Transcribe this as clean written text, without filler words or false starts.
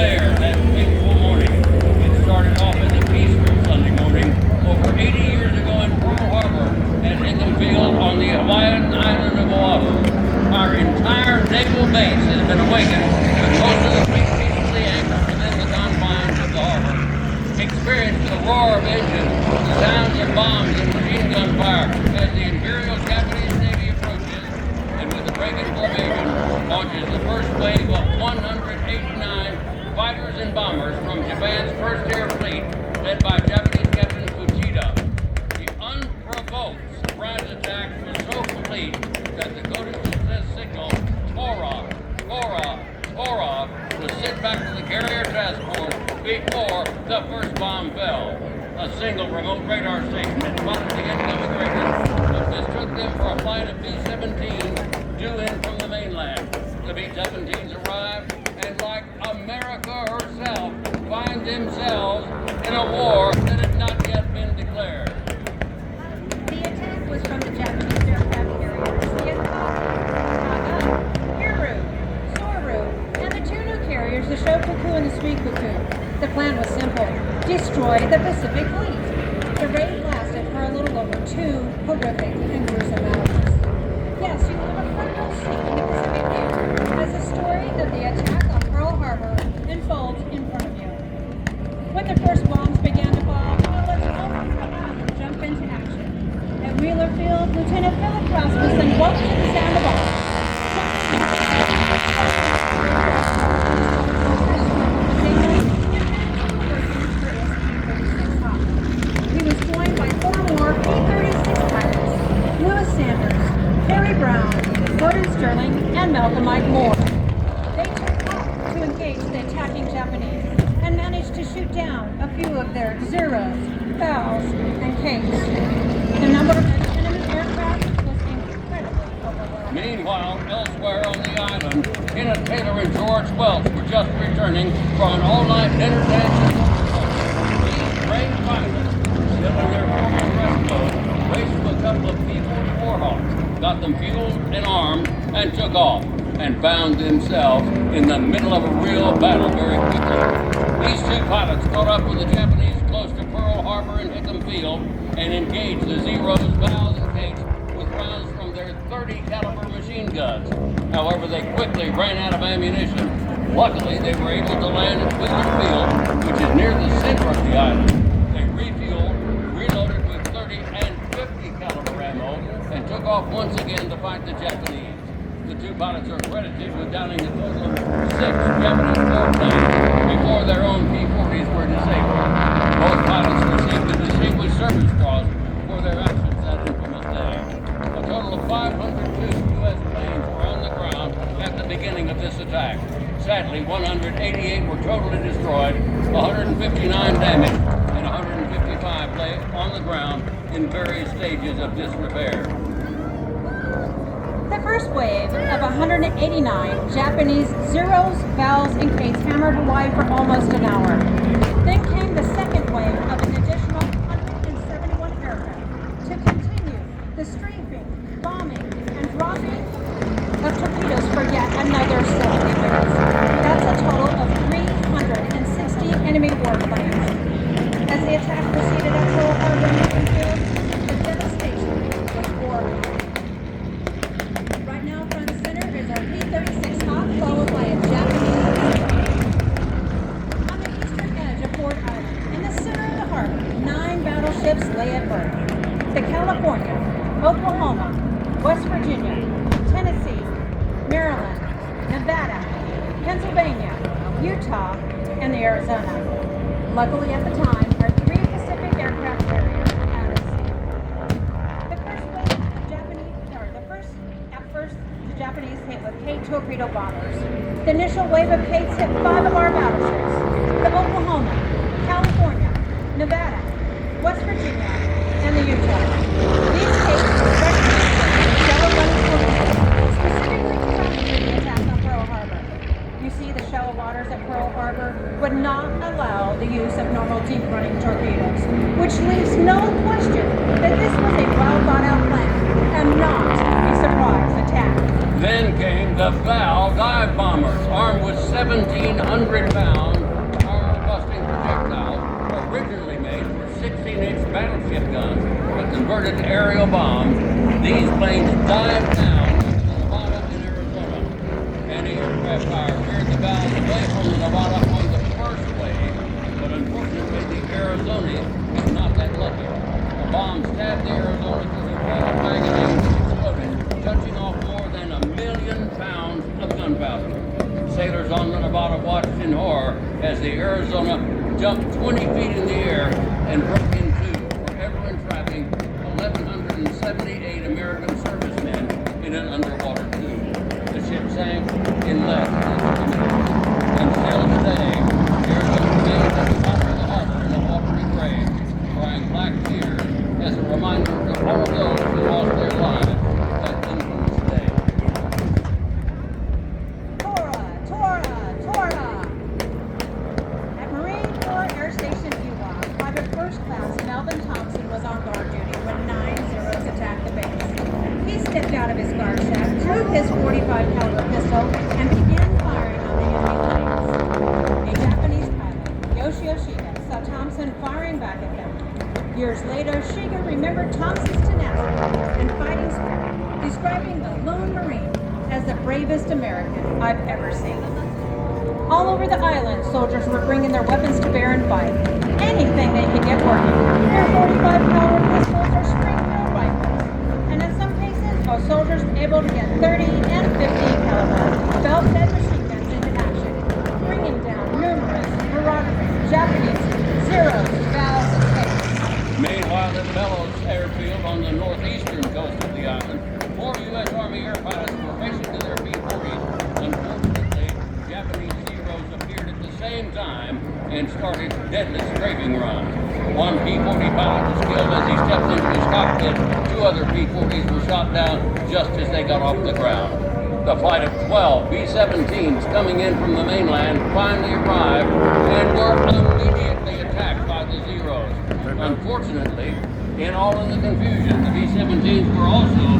there that fateful morning. It started off as a peaceful Sunday morning over 80 years ago in Pearl Harbor at Hickam Field on the Hawaiian island of Oahu. Our entire naval base has been awakened, with most of the fleet peacefully anchored within the confines of the harbor. Experience the roar of engines, the sounds of bombs and machine gun fire as the Imperial Japanese Navy approaches, and with the break-in formation, launches the first wave of 189 fighters and bombers from Japan's First Air Fleet, led by Japanese Captain Fujita. The unprovoked surprise attack was so complete that the coded success signal Tora, Tora, Tora was sent back to the carrier task force before the first bomb fell. A single remote radar station had spotted the incoming raiders, but mistook them for a flight of B-17s due in from the mainland. The B-17s arrived, and like America herself, find themselves in a war that had not yet been declared. The attack was from the Japanese aircraft carriers, the Naga, Hiru, Soru, and the two new carriers, the Shokoku and the Suikoku. The plan was simple: destroy the Pacific Fleet. The raid lasted for a little over 2 horrific and gruesome hours. Yes, you have a front row seat in the Pacific Theater as the story of the attack on Pearl Harbor unfolds in front of you. When the first bombs began to fall, pilots opened the mouth and jumped into action. At Wheeler Field, Lieutenant Philip Rasmussen woke to the sound of bombs. He was joined by 4 more P-36 pilots: Lewis Sanders, Harry Brown, Gordon Sterling, and Malcolm Mike Moore. They took off to engage the attacking Japanese and managed to shoot down a few of their Zeros, Vals, and Capes. The number of enemy aircraft was incredibly overwhelming. Meanwhile, elsewhere on the island, Kenneth Taylor and George Welch were just returning from an all-night dinner dance. These brave pilots, still in their former dress clothes, raced to a couple of P-44 Hawks, got them fueled and armed, and took off, and found themselves in the middle of a real battle very quickly. These two pilots caught up with the Japanese close to Pearl Harbor and Hickam Field and engaged the Zeros, Vals, and Capes with rounds from their .30 caliber machine guns. However, they quickly ran out of ammunition. Luckily, they were able to land at Wheeler Field, which is near the center of the island. They refueled, reloaded with .30 and .50 caliber ammo, and took off once again to fight the Japanese. The two pilots are credited with downing a total of 6 Japanese warplanes before their own P-40s were disabled. Both pilots received the Distinguished Service Cross for their actions that infamous day. A total of 502 U.S. planes were on the ground at the beginning of this attack. Sadly, 188 were totally destroyed, 159 damaged, and 155 lay on the ground in various stages of disrepair. The first wave of 189 Japanese Zeros, Vals, and Capes hammered Hawaii for almost an hour. Then came the second wave of an additional 171 aircraft to continue the strafing, bombing, and dropping of torpedoes for yet another 70 minutes. That's a total of 360 enemy warplanes. As the attack proceeded at Pearl Harbor and Hickam Field, the devastation was horrible. Right now, front and center is our P-36 Hawk, followed by a Japanese on the eastern edge of Ford Island. In the center of the harbor, 9 battleships lay at berth. The California, Oklahoma, West Virginia, Tennessee, Maryland, Nevada, Pennsylvania, Utah, and the Arizona. Luckily at the time, our 3 Pacific aircraft carriers were out of sea. The Japanese hit with 8 torpedo bombers. The initial wave of Capes hit 5 of our battleships: the Oklahoma, California, Nevada, West Virginia, and the Utah. These Capes were recognized shallow running torpedoes, specifically designed for the attack on Pearl Harbor. You see, the shallow waters at Pearl Harbor would not allow the use of normal deep running torpedoes, which leaves no question that this was a well thought out plan and not a surprise attack. Then came the Val dive bombers, armed with 1,700 pounds 16-inch battleship guns, but converted to aerial bombs. These planes dived down into Nevada and Arizona. Anti-aircraft fire veered the bombs away from the Nevada on the first wave, but unfortunately the Arizona was not that lucky. The bombs stabbed the Arizona through the tail magazine and exploded, touching off more than 1 million pounds of gunpowder. Sailors on the Nevada watched in horror as the Arizona jumped 20 feet in the air and broke in two, forever entrapping 1,178 American servicemen in an underwater tomb. The ship sank in less than 2 minutes. And still today, Arizona remains at the bottom of the harbor in a watery grave, crying black tears as a reminder of all of those who lost their lives that infamous day. Tora, Tora, Tora! At Marine Corps Air Station Ewok, Private First Class Melvin Thompson was on guard duty when 9 Zeros attacked the base. He stepped out of his guard shack, drew his .45 caliber pistol, and began firing on the enemy planes. A Japanese pilot, Yoshio Shiga, saw Thompson firing back at them. Years later, Shiga remembered Thompson's tenacity and fighting spirit, describing the lone Marine as the bravest American I've ever seen. All over the island, soldiers were bringing their weapons to bear and fight. Anything they could get working. Their .45 caliber pistols or Springfield rifles. And in some cases, our soldiers were able to get 30 and 50 caliber belt-fed machine guns into action, bringing down numerous marauding Japanese Zeros, Valves, and Takes. Meanwhile, at Bellows Airfield on the northeastern coast of the island, 4 U.S. Army air pilots were racing to their P-40s. Unfortunately, Japanese Zeros appeared at the same time and started deadly scraping runs. One P-40 pilot was killed as he stepped into his cockpit. 2 other P-40s were shot down just as they got off the ground. The flight of 12 B-17s coming in from the mainland finally arrived and were immediately attacked by the Zeros. Unfortunately, in all of the confusion, the B-17s were also